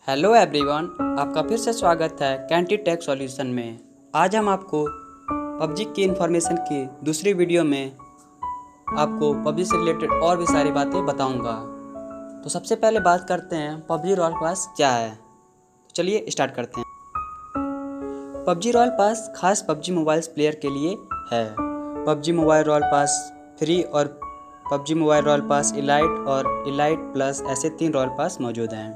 Hello everyone, आपका फिर से स्वागत है कैंटी टेक सॉल्यूशन में। आज हम आपको पबजी की इन्फॉर्मेशन की दूसरी वीडियो में आपको पबजी से रिलेटेड और भी सारी बातें बताऊंगा। तो सबसे पहले बात करते हैं पबजी रॉयल पास क्या है। तो चलिए स्टार्ट करते हैं। पबजी रॉयल पास खास पबजी मोबाइल प्लेयर के लिए है। PUBG mobile royale pass free और PUBG mobile royale pass elite और इलाइट प्लस ऐसे 3 रॉयल पास मौजूद हैं।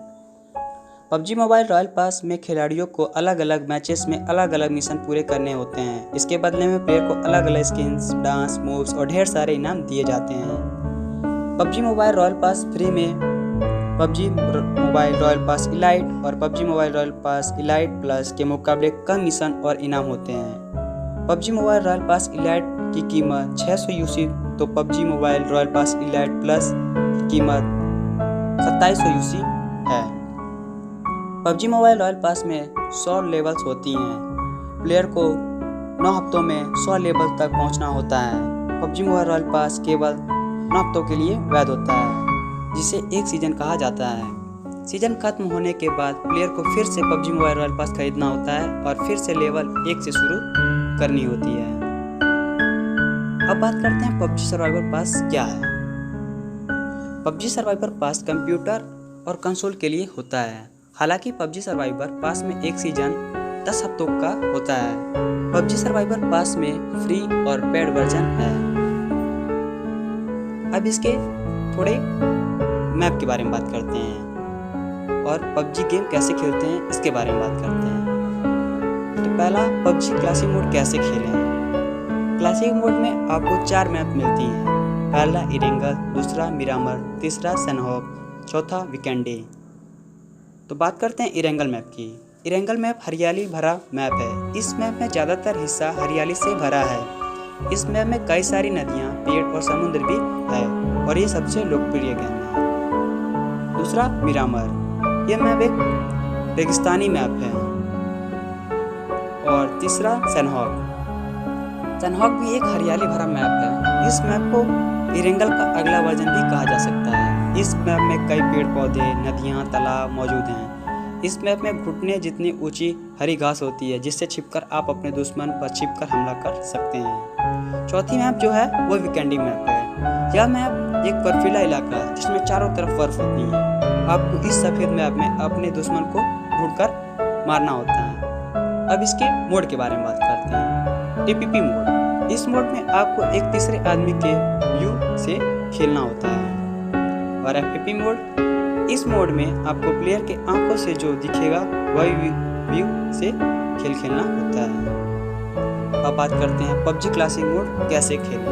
पबजी मोबाइल रॉयल पास में खिलाड़ियों को अलग अलग मैचेस में अलग अलग मिशन पूरे करने होते हैं। इसके बदले में प्लेयर को अलग अलग स्किन्स, डांस मूव्स और ढेर सारे इनाम दिए जाते हैं। PUBG mobile royale pass free में PUBG mobile royale pass elite और PUBG mobile royale pass elite plus के मुकाबले कम मिशन और इनाम होते हैं। PUBG mobile royale pass elite की कीमत 600 यूसी तो PUBG mobile royale pass elite plus की कीमत 2700 यूसी है। पबजी मोबाइल रॉयल पास में 100 लेवल्स होती हैं। प्लेयर को 9 हफ्तों में 100 लेवल तक पहुंचना होता है। पबजी मोबाइल रॉयल पास केवल 9 हफ्तों के लिए वैध होता है, जिसे एक सीजन कहा जाता है। सीजन खत्म होने के बाद प्लेयर को फिर से पबजी मोबाइल रॉयल पास खरीदना होता है और फिर से लेवल 1 से शुरू करनी होती है। अब बात करते हैं पबजी सर्वाइवर पास क्या है। पबजी सर्वाइवर पास कंप्यूटर और कंसोल के लिए होता है। हालांकि पबजी सर्वाइवर पास में एक सीजन 10 हफ्तों का होता है। पबजी सर्वाइवर पास में फ्री और पेड वर्जन है। अब इसके थोड़े मैप के बारे में बात करते हैं और पबजी गेम कैसे खेलते हैं इसके बारे में बात करते हैं। तो पहला, पबजी क्लासिक मोड कैसे खेलें। क्लासिक मोड में आपको 4 मैप मिलती हैं। पहला इरेंगल, दूसरा मिरामर, तीसरा सनहॉक, चौथा वीकेंडे। तो बात करते हैं इरेंगल मैप की। इरेंगल मैप हरियाली भरा मैप है। इस मैप में ज़्यादातर हिस्सा हरियाली से भरा है। इस मैप में कई सारी नदियाँ, पेड़ और समुद्र भी है और ये सबसे लोकप्रिय गेम है। दूसरा मिरामर, यह मैप एक रेगिस्तानी मैप है। और तीसरा सनहॉक। सनहॉक भी एक हरियाली भरा मैप है। इस मैप को इरेंगल का अगला वर्जन भी कहा जा सकता है। इस मैप में कई पेड़ पौधे, नदियाँ, तालाब मौजूद हैं। इस मैप में घुटने जितनी ऊंची हरी घास होती है, जिससे छिपकर आप अपने दुश्मन पर छिपकर हमला कर सकते हैं। चौथी मैप जो है वो वीकेंडी मैप है। यह मैप एक बर्फीला इलाका है जिसमें चारों तरफ बर्फ होती है। आपको इस सफ़ेद मैप में अपने दुश्मन को ढूंढकर मारना होता है। अब इसके मोड के बारे में बात करते हैं। TPP mode. इस मोड में आपको एक तीसरे आदमी के व्यू से खेलना होता है। और एफपीपी मोड, इस मोड में आपको प्लेयर के आंखों से जो दिखेगा वही व्यू से खेलना होता है। अब बात करते हैं पबजी क्लासिक मोड कैसे खेलें।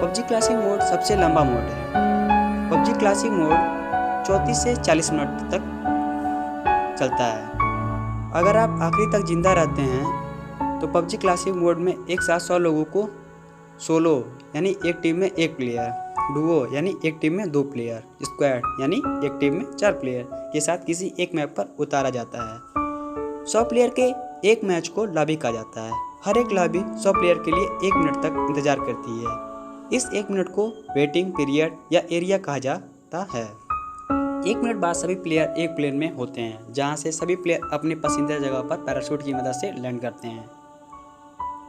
पबजी क्लासिक मोड सबसे लंबा मोड है। पबजी क्लासिक मोड 34 से 40 मिनट तक चलता है। अगर आप आखिरी तक जिंदा रहते हैं तो पबजी क्लासिक मोड में एक साथ 100 लोगों को सोलो यानी एक टीम में 1 प्लेयर, डुओ यानी एक टीम में 2 प्लेयर, स्क्वाड यानी एक टीम में 4 प्लेयर के साथ किसी एक मैप पर उतारा जाता है। 100 प्लेयर के एक मैच को लॉबी कहा जाता है। हर एक लॉबी 100 प्लेयर के लिए 1 मिनट तक इंतजार करती है। इस 1 मिनट को वेटिंग पीरियड या एरिया कहा जाता है। 1 मिनट बाद सभी प्लेयर एक प्लेन में होते हैं, जहां से सभी प्लेयर अपनी पसंदीदा जगह पर पैराशूट की मदद से लैंड करते हैं।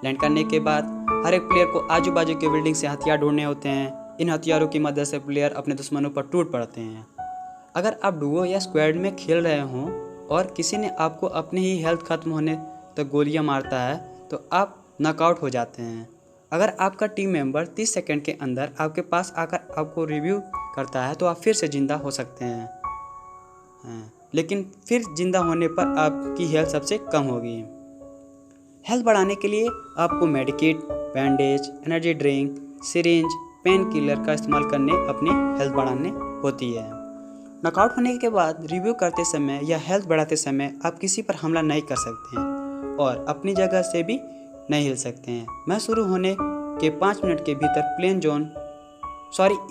लैंड करने के बाद हर एक प्लेयर को आजू बाजू के बिल्डिंग से हथियार ढूंढने होते हैं। इन हथियारों की मदद से प्लेयर अपने दुश्मनों पर टूट पड़ते हैं। अगर आप डुओ या स्क्वाड में खेल रहे हों और किसी ने आपको अपने ही हेल्थ खत्म होने तक गोलियां मारता है तो आप नॉकआउट हो जाते हैं। अगर आपका टीम मेंबर 30 सेकंड के अंदर आपके पास आकर आपको रिव्यू करता है तो आप फिर से ज़िंदा हो सकते हैं, लेकिन फिर ज़िंदा होने पर आपकी हेल्थ सबसे कम होगी। हेल्थ बढ़ाने के लिए आपको medkit, bandage, energy drink, syringe, painkiller का इस्तेमाल करने अपनी हेल्थ बढ़ाने होती है। नॉकआउट होने के बाद रिव्यू करते समय या हेल्थ बढ़ाते समय आप किसी पर हमला नहीं कर सकते हैं और अपनी जगह से भी नहीं हिल सकते हैं। मैच शुरू होने के 5 मिनट के भीतर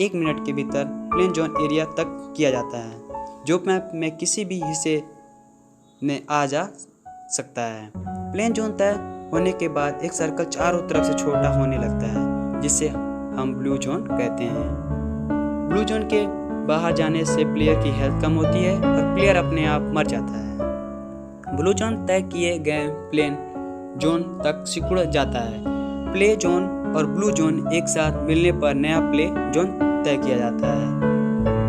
1 मिनट के भीतर प्लेन जोन एरिया तक किया जाता है, जो मैप में किसी भी हिस्से में आ जा सकता है। प्लेन जोन तय होने के बाद एक सर्कल चारों तरफ से छोटा होने लगता है, जिसे हम ब्लू जोन कहते हैं। ब्लू जोन के बाहर जाने से प्लेयर की हेल्थ कम होती है और प्लेयर अपने आप मर जाता है। ब्लू जोन तय किए गए प्लेन जोन तक सिकुड़ जाता है। प्ले जोन और ब्लू जोन एक साथ मिलने पर नया प्ले जोन तय किया जाता है।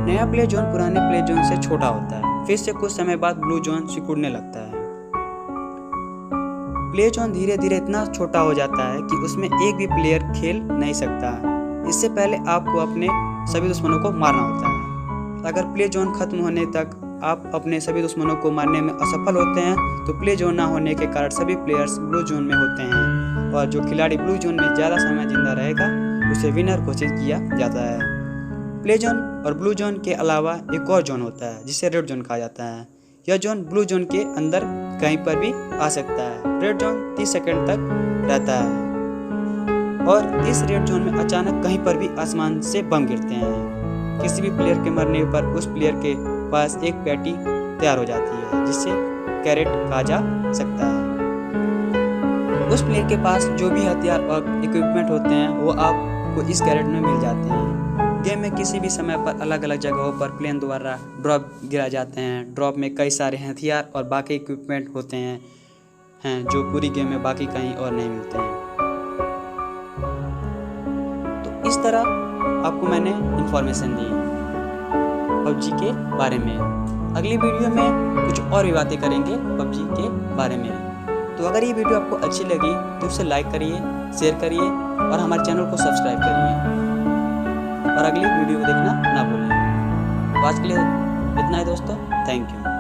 नया प्ले जोन पुराने प्ले जोन से छोटा होता है। फिर से कुछ समय बाद ब्लू जोन सिकुड़ने लगता है। प्ले जोन धीरे धीरे इतना छोटा हो जाता है कि उसमें एक भी प्लेयर खेल नहीं सकता। इससे पहले आपको अपने सभी दुश्मनों को मारना होता है। अगर प्ले जोन खत्म होने तक आप अपने सभी दुश्मनों को मारने में असफल होते हैं तो प्ले जोन ना होने के कारण सभी प्लेयर्स ब्लू जोन में होते हैं और जो खिलाड़ी ब्लू जोन में ज़्यादा समय जिंदा रहेगा उसे विनर घोषित किया जाता है। प्ले जोन और ब्लू जोन के अलावा एक और जोन होता है जिसे रेड जोन कहा जाता है। यह जोन ब्लू जोन के अंदर कहीं पर भी आ सकता है। रेड जोन 30 सेकंड तक रहता है और इस रेड जोन में अचानक कहीं पर भी आसमान से बम गिरते हैं। किसी भी प्लेयर के मरने पर उस प्लेयर के पास एक पैटी तैयार हो जाती है जिसे कैरेट कहा जा सकता है। उस प्लेयर के पास जो भी हथियार और इक्विपमेंट होते हैं वो आपको इस कैरेट में मिल जाते हैं। गेम में किसी भी समय पर अलग अलग जगहों पर प्लेन द्वारा ड्रॉप गिरा जाते हैं। ड्रॉप में कई सारे हथियार और बाकी इक्विपमेंट होते हैं जो पूरी गेम में बाकी कहीं और नहीं मिलते हैं। तो इस तरह आपको मैंने इन्फॉर्मेशन दी पबजी के बारे में। अगली वीडियो में कुछ और भी बातें करेंगे पबजी के बारे में। तो अगर ये वीडियो आपको अच्छी लगी तो उसे लाइक करिए, शेयर करिए और हमारे चैनल को सब्सक्राइब करिए और अगली वीडियो देखना ना भूलें। तो आज के लिए इतना ही दोस्तों, थैंक यू।